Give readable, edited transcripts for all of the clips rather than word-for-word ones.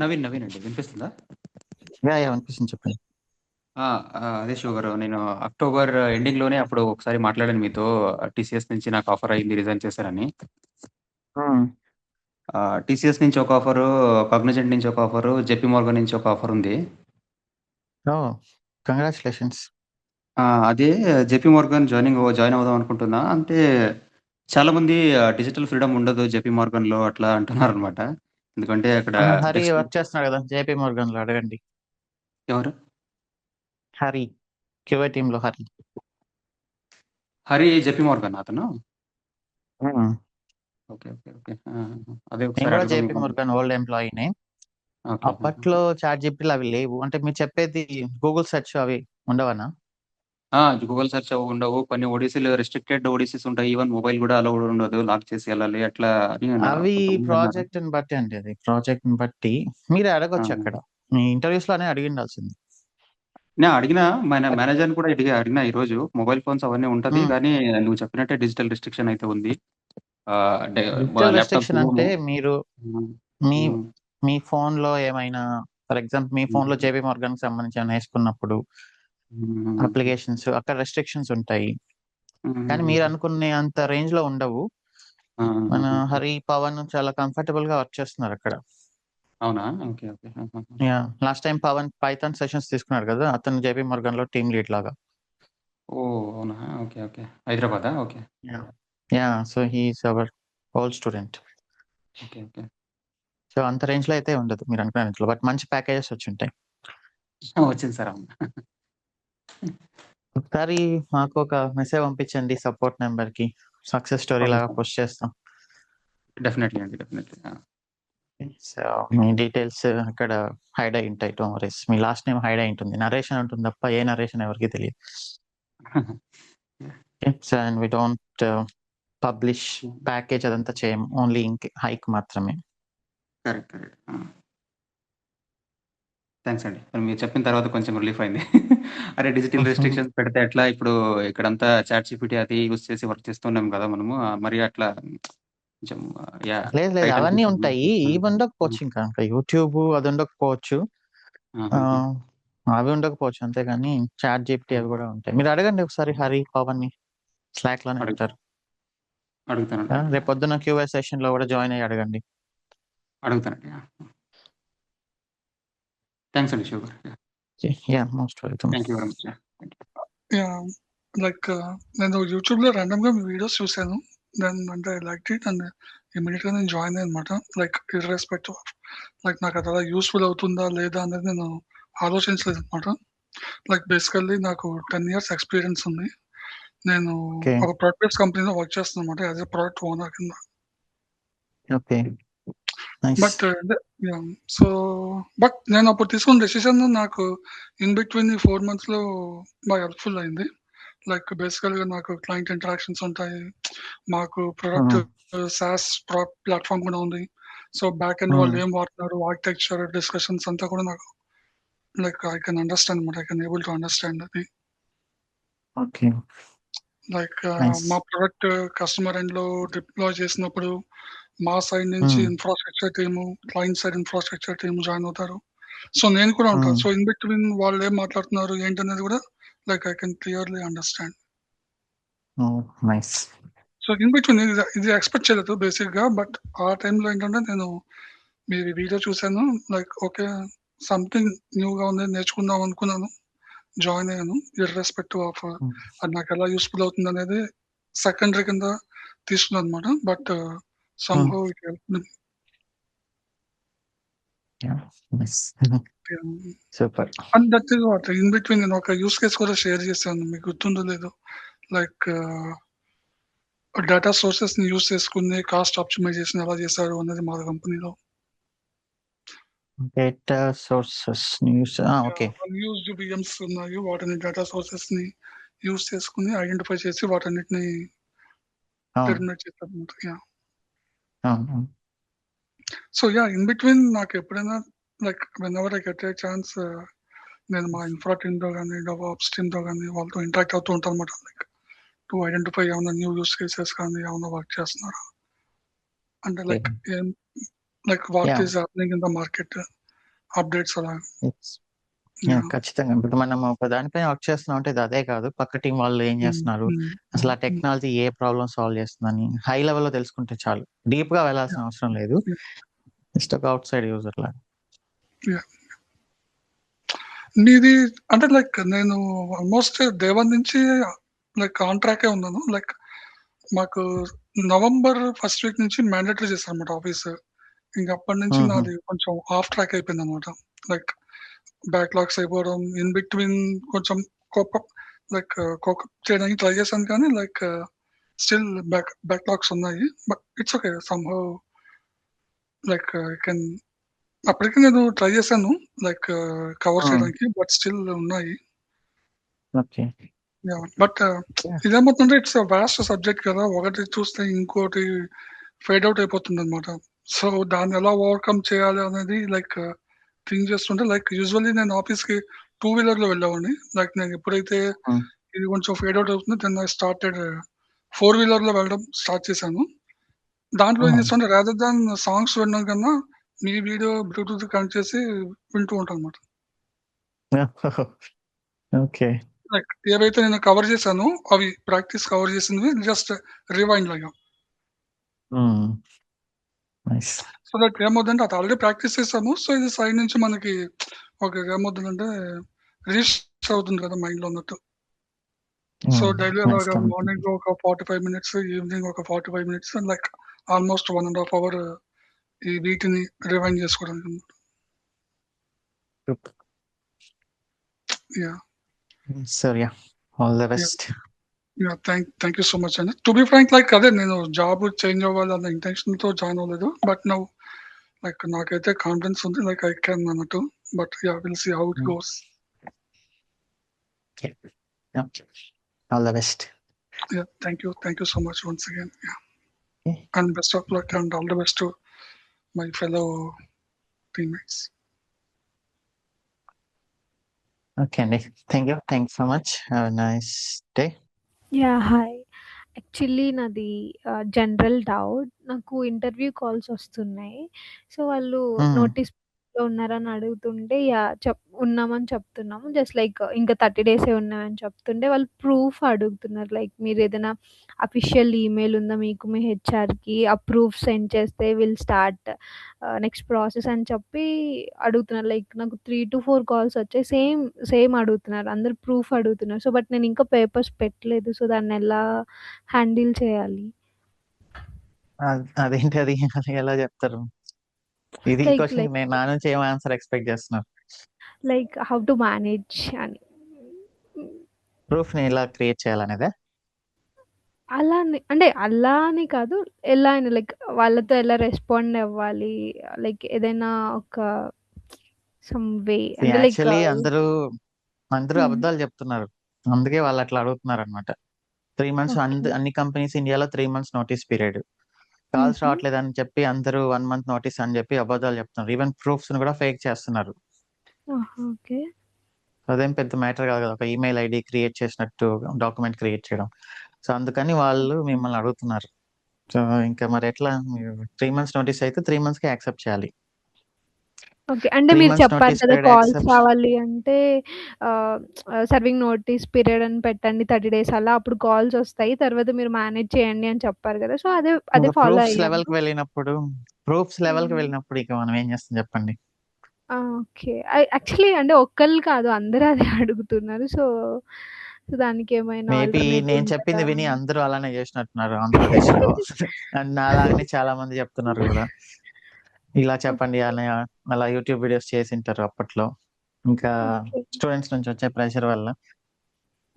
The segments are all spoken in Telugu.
నవీన్ నవీన్ అండి, వినిపిస్తుందా? అనిపిస్తుంది, చెప్పండి. ఆ, అదే శివ గారు, నేను అక్టోబర్ ఎండింగ్ లోనే అప్పుడు ఒకసారి మాట్లాడాను మీతో. టీసీఎస్ నుంచి నాకు ఆఫర్ అయింది, రిజైన్ చేశారని. టీసీఎస్ నుంచి ఒక ఆఫరు, కాగ్నిజెంట్ నుంచి ఒక ఆఫరు, జెపీ మోర్గన్ నుంచి ఒక ఆఫర్ ఉంది. ఓ, కంగ్రాచులేషన్స్. అదే జెపీ మోర్గన్ జాయిన్ అవుదాం అనుకుంటున్నా. అంటే చాలా మంది డిజిటల్ ఫ్రీడమ్ ఉండదు జెపీ మోర్గన్ లో అట్లా అంటున్నారు అనమాట. ఎందుకంటే అక్కడ మన హరి డెస్క్ వర్క్ చేస్తున్నాడు కదా జేపీ మోర్గన్ లో, అడగండి. ఎవరు? హరి, క్యూఏ టీమ్ లో హరి. హరి జెపీ మోర్గన్ అతను. Hmm. Okay okay okay. అదే నేను ఒకసారి కూడా అడుగుదాం జేపీ మిమ్మల్ని. మోర్గన్ ఓల్డ్ ఎంప్లాయీనే. ఓకే. అప్పట్లో చాట్ జీపీటీలు అవి లేవు. అంటే మీరు చెప్పేది గూగుల్ సెర్చ్ అవి ఉండవనా? గూగుల్ సెర్చ్ ఉండవు, కొన్ని ఒడిసీలు రిస్ట్రిక్టెడ్ ఒడిసీస్ ఉంటాయి, ఈవెన్ మొబైల్ కూడా అలౌడ్ ఉండదు, లాక్ చేసి వెళ్ళాలి అట్లా అని అవి కొంతమంది అన్నారు. ప్రాజెక్ట్ ని బట్టి అండి, అది ప్రాజెక్ట్ ని బట్టి మీరు అడగొచ్చు అక్కడ. మీ ఇంటర్వ్యూస్ లోనే అడిగి ఉండాల్సింది. నేను అడిగిన మన మేనేజర్ కూడా అడిగిన ఈ రోజు, మొబైల్ ఫోన్స్ అవన్నీ ఉంటది కానీ నువ్వు చెప్పినట్టే డిజిటల్ రిస్ట్రిక్షన్ అయితే ఉంది. డిజిటల్ ల్యాప్టాప్ రెస్ట్రిక్షన్ అంటే మీరు మీ ఉమ్, మీ ఫోన్ లో ఏమైనా, ఫర్ ఎగ్జాంపుల్ మీ ఫోన్ లో జేబీ మార్గన్ కి సంబంధించి ఏమైనా వేసుకున్నప్పుడు అప్లికేషన్స్ అక్కడ రెస్ట్రిక్షన్స్ ఉంటాయి. కానీ మీరు అనుకునే అంత రేంజ్ లో ఉండవు. మన హరి పవన్ చాలా కంఫర్టబుల్ గా వర్క్ చేస్తున్నారు అక్కడ. అవునా? Okay okay. Last time Pavan Python sessions తీసుకున్నాడు కదా, అతను జేబీ మార్గన్ లో టీమ్ లీడ్ లాగా. ఓ అవునా? Okay okay. హైదరాబాదా? Okay so he's our old student. Okay okay. So అంత రేంజ్ లో అయితే ఉండదు మీరు అనుకునే, బట్ మంచి ప్యాకేజెస్ వచ్చి ఉంటాయి. వచ్చింది సార్, అవును. ఒకసారి మాకు ఒక మెసేజ్ పంపించండి సపోర్ట్ నెంబర్ కి, సక్సెస్ స్టోరీ ఓకే లాగా సార్, పోస్ట్ చేస్తాం. డెఫినెట్లీ అండి, డెఫినెట్లీ. సో మీ డీటెయిల్స్ అక్కడ హైడ్ అయి ఉంటాయి. డోంట్ వరీస్, మీ లాస్ట్ నేమ్ హైడ్ అయి ఉంటుంది, నరేషన్ ఉంటుంది తప్ప ఏ నరేషన్ ఎవరికి తెలియదు. So and we don't publish package, అదంతా చేయము, ఓన్లీ ఇంక్ హైక్ మాత్రమే. Correct correct. థ్యాంక్స్ అండి, మరి మీరు చెప్పిన తర్వాత కొంచెం రిలీఫ్ అయింది. అరే డిజిటల్ రెస్ట్రిక్షన్స్ పెడితే ఎట్లా, ఇప్పుడు ఇక్కడంతా చాట్ జీపీటీ అది యూస్ చేసి వర్క్ చేస్తున్నాం కదా మనము, మరి అట్లా కొంచెం యా లేదు లేదు, టైట్ అవన్నీ అనిపిస్తుంది. ఉంటాయి. ఇవి ఉండకపోవచ్చు, ఇంకా యూట్యూబ్ అది ఉండకపోవచ్చు, అవి ఉండకపోవచ్చు, అంతేగాని చాట్ జీపీటీ అవి కూడా ఉంటాయి. మీరు అడగండి ఒకసారి హరి పవన్ ని, స్లాక్ లోనే ఉంటారు. అడుగుతానండి, రేపు పొద్దున్న క్యూఏ సెషన్ లో కూడా జాయిన్ అయ్యి అడగండి. అడుగుతానండి. థ్యాంక్స్ అండి శివ గారు. Most welcome. Thank you very much. Like నేను యూట్యూబ్లో ర్యాండమ్గా మీ వీడియోస్ చూశాను. దెన్ అంటే ఐ లైక్ ఇట్ అండ్ ఇమీడియట్గా నేను జాయిన్ అనమాట. లైక్ ఇర్రెస్పెక్టివ్ ఆఫ్ లైక్ నాకు అది అలా యూస్ఫుల్ అవుతుందా లేదా అనేది నేను ఆలోచించలేదు అనమాట. లైక్ బేసికల్లీ నాకు 10 years ఎక్స్పీరియన్స్ ఉంది. నేను ఓకే ఒక ప్రొడక్ట్ బేస్డ్ కంపెనీలో వర్క్ చేస్తున్నాను అనమాట, యాజ్ ఎ ప్రొడక్ట్ ఓనర్ కింద. Okay nice. But so but నేను అప్పుడు తీసుకున్న డెసిషన్ నాకు ఇన్ బిట్వీన్ ఈ 4 monthsలో బాగా హెల్ప్ఫుల్ అయింది. లైక్ బేసికల్గా నాకు క్లయింట్ ఇంటరాక్షన్స్ ఉంటాయి, మాకు ప్రొడక్ట్ సాస్ ప్లాట్ఫామ్ కూడా ఉంది. సో బ్యాక్ ఎండ్ వాళ్ళు ఏం వాడుతున్నారు, ఆర్కిటెక్చర్ డిస్కషన్స్ అంతా కూడా నాకు లైక్ ఐ కెన్ అండర్స్టాండ్ అనమాట, I can able to understand అది. Okay like nice. మా ప్రొడక్ట్ కస్టమర్ ఎండ్ లో డిప్లాయ్ చేసినప్పుడు మా సైడ్ నుంచి infrastructure team, client side infrastructure team join అవుతారు. సో నేను కూడా ఉంటాను. సో ఇన్ బిట్వీన్ వాళ్ళు ఏం మాట్లాడుతున్నారు ఏంటనేది కూడా like I can clearly understand. Nice. So in between ఇది ఎక్స్పెక్ట్ చేయలేదు బేసిక్ గా. బట్ ఆ టైంలో ఏంటంటే నేను మీ వీడియో చూశాను, లైక్ ఓకే సంథింగ్ న్యూగా ఉంది, నేర్చుకుందాం అనుకున్నాను, జాయిన్ అయ్యాను. ఇర్రెస్పెక్టివ్ ఆఫ్ అది నాకు ఎలా యూస్ఫుల్ అవుతుంది అనేది సెకండరీ కింద తీసుకున్నాను అనమాట. But somehow it help. Super. And that is what in between నేను ఒక యూస్ కేస్ కూడా షేర్ చేశాను, మీకు గుర్తుందో లేదో. లైక్ డేటా సోర్సెస్ ని యూస్ చేసుకుని కాస్ట్ ఆప్టిమైజేషన్ ఎలా చేశారు అనేది మా కంపెనీలో. Data sources news. Okay. Used VMs ఉన్నాయి, వాటిని డేటా సోర్సెస్ ని యూస్ చేసుకుని ఐడెంటిఫై చేసి వాటన్నిటిని టెర్మినేట్ చేస్తారు. సో ఇన్ బిట్వీన్ నాకు ఎప్పుడైనా like whenever I get a chance, నేను మా ఇన్ఫ్రా టీమ్తో కానీ డెవలప్స్ టీమ్తో కానీ వాళ్ళతో ఇంటరాక్ట్ అవుతూ ఉంటాను అనమాట. లైక్ టు ఐడెంటిఫై ఏమైనా న్యూ యూస్ కేసెస్ కానీ ఏమైనా వర్క్ చేస్తున్నారా అంటే లైక్ ఏం like what is happening in the market, updates అలా. ఖచ్చితంగా. ఇప్పుడు మనం ఒక దానిపైన వర్క్ చేస్తున్నాం అంటే అదే కాదు, పక్క టీం వాళ్ళు ఏం చేస్తున్నారు, అసలు ఆ టెక్నాలజీ ఏ ప్రాబ్లమ్ సాల్వ్ చేస్తుందని హై లెవెల్లో తెలుసుకుంటే చాలు. డీప్ గా వెళ్ళాల్సిన అవసరం లేదు, జస్ట్ ఒక అవుట్ సైడ్ యూజర్ లాగా. నీది అంటే లైక్ నేను ఆల్మోస్ట్ డే 1 నుంచి లైక్ ఆన్ ట్రాకే ఉన్నాను. లైక్ మాకు నవంబర్ ఫస్ట్ వీక్ నుంచి మ్యాండేటరీ చేశారనమాట ఆఫీస్. ఇంక అప్పటి నుంచి నాది కొంచెం ఆఫ్ ట్రాక్ అయిపోయిందనమాట. లైక్ బ్యాక్‌లాగ్స్ అయిపోవడం, ఇన్ బిట్వీన్ కొంచెం కోపప్ లైక్ కోకప్ చేయడానికి ట్రై చేశాను కానీ లైక్ స్టిల్ బ్యాక్‌లాగ్స్ ఉన్నాయి. But it's okay somehow like I can అప్పటికి నేను ట్రై చేశాను లైక్ కవర్ చేయడానికి. బట్ స్టిల్ ఉన్నాయి. ఓకే. బట్ ఇదేమవుతుందంటే ఇట్స్ వాస్ట్ సబ్జెక్ట్ కదా! ఒకటి చూస్తే ఇంకోటి ఫేడ్ అవుట్ అయిపోతుందనమాట. సో, దాన్ని ఎలా ఓవర్‌కమ్ చేయాలి అనేది లైక్ థింక్ చేస్తుంటే లైక్ యూజువల్లీ నేను ఆఫీస్‌కి 2 వీలర్‌లో వెళ్ళేవాడిని. లైక్ నేను ఎప్పుడైతే ఇది కొంచెం ఫేడ్ అవుట్ అవుతుందో దెన్ ఐ స్టార్టెడ్ 4 వీలర్‌లో వెళ్ళడం స్టార్ట్ చేశాను. దాంట్లో ఏం చేస్తానంటే రాదర్ దాన్ సాంగ్స్ వినడం కన్నా మీ వీడియో బ్లూటూత్ కనెక్ట్ చేసి వింటూ ఉంటాననమాట. ఓకే. లైక్ ఏవైతే నేను కవర్ చేశానో అవి ప్రాక్టీస్ కవర్ చేసినవి జస్ట్ రివైండ్ లాగా. నైస్. సో దట్ ఏమవుతుందంటే అది ఆల్రెడీ ప్రాక్టీస్ చేసాము. సో ఇది సైడ్ నుంచి మనకి ఓకే ఏమవుతుందంటే రిజిస్టర్ అవుతుంది కదా మైండ్‌లో ఉన్నట్టు. సో డైలీ నైస్ అలాగా కమింగ్. మార్నింగ్ ఒక 45 మినిట్స్, ఈవినింగ్ ఒక 45 మినిట్స్ లైక్ ఆల్మోస్ట్ 1.5 అవర్ ఈ వీటిని రివైండ్ చేసుకోవడానికి అన్నమాట. Yeah! So yeah! All the best. Yeah! Thank you so much అండి. టు బి ఫ్రాంక్ లైక్ అదే నేను జాబ్ చేంజ్ అవ్వాలన్న ఇంటెన్షన్‌తో జాయిన్ అవ్వలేదు. బట్ నౌ లైక్ నాకైతే కాన్ఫిడెన్స్ ఉంది. లైక్ ఐ కెన్ అన్నట్టు. But yeah! Will see how it goes. All the best. Yeah, thank you so much once again. Yeah. Okay. And best of luck and all the best to my fellow teammates. Okay అండి. Thank so much. Have a nice day. Yeah! Hi. Actually నాది జనరల్ డౌట్. నాకు ఇంటర్వ్యూ కాల్స్ వస్తున్నాయి. సో, వాళ్ళు నోటీస్‌లో ఉన్నారని అడుగుతుంటే ఉన్నామని చెప్తున్నాము. జస్ట్ లైక్ ఇంకా 30 డేసే ఉన్నాయని చెప్తుంటే వాళ్ళు ప్రూఫ్ అడుగుతున్నారు. లైక్ మీరేదైనా అఫీషియల్ ఈమెయిల్ ఉందా మీకు మీ హెచ్ఆర్‌కి? ఆ ప్రూఫ్ సెండ్ చేస్తే విల్ స్టార్ట్ నెక్స్ట్ ప్రాసెస్ అని చెప్పి అడుగుతున్నారు. లైక్ నాకు 3-4 కాల్స్ వచ్చాయి. సేమ్ అడుగుతున్నారు. అందరూ ప్రూఫ్ అడుగుతున్నారు. సో, బట్ నేను ఇంకా పేపర్స్ పెట్టలేదు. సో, దాన్ని ఎలా హ్యాండిల్ చేయాలి? అదేంటి అది ఎలా చెప్తారు? ఇది లైక్ క్వశ్చన్ నా నుంచి ఏం ఆన్సర్ ఎక్స్పెక్ట్ చేస్తున్నారు? లైక్ హౌ టు మేనేజ్ అని. ప్రూఫ్‌ని ఎలా క్రియేట్ చేయాలనేదా? అలా అని కాదు. ఎలా అయినా లైక్ వాళ్ళతో ఎలా రెస్పాండ్ అవ్వాలి? లైక్ ఏదైనా ఒక సమ్ వే అంటే లైక్ యాక్చువల్లీ అందరూ అబద్ధాలు చెప్తున్నారు. అందుకే వాళ్ళు అట్లా అడుగుతున్నారనమాట. 3 మంత్స్ అన్ని కంపెనీస్ ఇండియాలో 3 మంత్స్ నోటీస్ పీరియడ్. కాల్స్ రావట్లేదని చెప్పి అందరూ 1 మంత్ నోటీస్ అని చెప్పి అబద్ధాలు చెప్తున్నారు. ఈవెన్ ప్రూఫ్స్‌ని కూడా ఫేక్ చేస్తున్నారు. ఓకే. అదేం పెద్ద మ్యాటర్ కాదు కదా! ఒక ఈమెయిల్ ఐడీ క్రియేట్ చేసినట్టు డాక్యుమెంట్ క్రియేట్ చేయడం. సో, అందుకని వాళ్ళు మిమ్మల్ని అడుగుతున్నారు. సో, ఇంకా మరి ఎట్లా? 3 మంత్స్ నోటీస్ అయితే 3 మంత్స్‌కే యాక్సెప్ట్ చేయాలి. ఓకే. అంటే 3 మీరు మంత్స్ చెప్పారు నోటీస్ కదా! పీరియడ్ కాల్స్ యాక్సెప్ట్ రావాలి అంటే సర్వింగ్ నోటీస్ పీరియడ్ అని పెట్టండి 30 డేస్ అలా. అప్పుడు కాల్స్ వస్తాయి. తర్వాత మీరు మేనేజ్ చేయండి అని చెప్పారు కదా! సో, అదే ఫాలో ప్రూఫ్స్ అయ్యాను. లెవెల్‌కి వెళ్ళినప్పుడు ఇక మనం ఏం చేస్తాం చెప్పండి? ఓకే. యాక్చువల్లీ అంటే ఒక్కళ్ళు కాదు అందరూ అదే అడుగుతున్నారు. సో, దానికేమైనా మేబీ ఆల్టర్‌నేటివ్ నేను ఉంటదా? చెప్పింది విని అందరూ అలానే చేసినట్టున్నారు ఆంధ్రప్రదేశ్‌లో. అండ్ నాలాగానే చాలా మంది చెప్తున్నారు కూడా. ఇలా చెప్పండి అని అలా యూట్యూబ్ వీడియోస్ చేసుంటారు అప్పట్లో. ఇంకా ఓకే. స్టూడెంట్స్ నుంచి వచ్చే ప్రెషర్ వల్ల.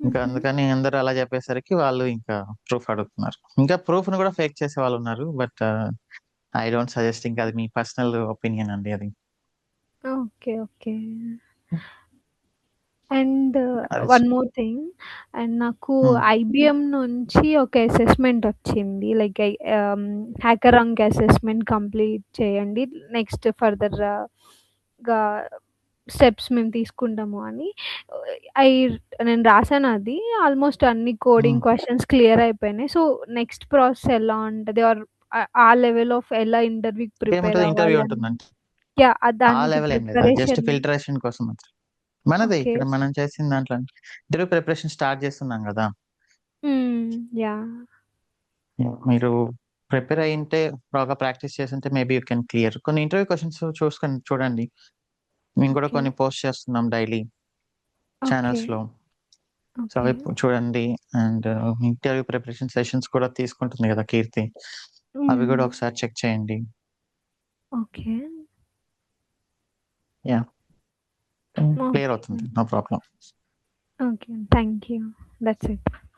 ఇంకా అందుకని అందరూ అలా చెప్పేసరికి వాళ్ళు ఇంకా ప్రూఫ్ అడుగుతున్నారు. ఇంకా ప్రూఫ్‌ని కూడా ఫేక్ చేసే వాళ్ళున్నారు. But I don't suggest. ఇంకా అది మీ పర్సనల్ ఒపీనియన్ అండి అది. ఓకే. అండ్ అది వన్ మోర్ థింగ్. అండ్ నాకు ఐబీఎం నుంచి ఒక అసెస్మెంట్ వచ్చింది. లైక్ హ్యాకరాంక్ అసెస్మెంట్ కంప్లీట్ చేయండి. నెక్స్ట్ ఫర్దర్‌గా స్టెప్స్ మేము తీసుకుంటాము అని. నేను రాసాను అది. ఆల్మోస్ట్ అన్ని కోడింగ్ క్వెషన్స్ క్లియర్ అయిపోయినాయి. సో, నెక్స్ట్ ప్రాసెస్ ఎలా ఉంటది? ఆర్ ఆ లెవెల్ ఆఫ్ ఎలా ఇంటర్వ్యూకి ప్రిపేర్ ఇంటర్వ్యూ అవ్వాలి అని? ఉంటుందండి. యాహ్! ఆ దానికి లెవెల్ ఏం లేదు. అది జస్ట్ ప్రిపరేషన్ ఫిల్టరేషన్ కోసం మాత్రం. మనదే ఓకే. ఇక్కడ మనం చేసిన దాంట్లో ఇంటర్వ్యూ ప్రిపరేషన్ స్టార్ట్ చేస్తున్నాం గదా! యాహ్! మీరు ప్రిపేర్ అయ్యుంటే బాగా ప్రాక్టీస్ చేసుంటే మేబీ యూ కెన్ క్లియర్. కొన్ని ఇంటర్వ్యూ క్వెషన్స్ చూడండి. మేము గూడా ఓకే. కొన్ని పోస్ట్ చేస్తున్నాం డైలీ ఓకే. ఛానల్స్‌లో. So, okay. అవి చూడండి. అండ్ ఇంటర్వ్యూ ప్రిపరేషన్ సెషన్స్ కూడా తీసుకుంటుంది గదా కీర్తి. అవి హ్మ్. గూడా ఒకసారి చెక్ చేయండి. ఓకే. యాహ్! Clear okay. అవుతుంది. No problem. Okay. Thank you. That's it.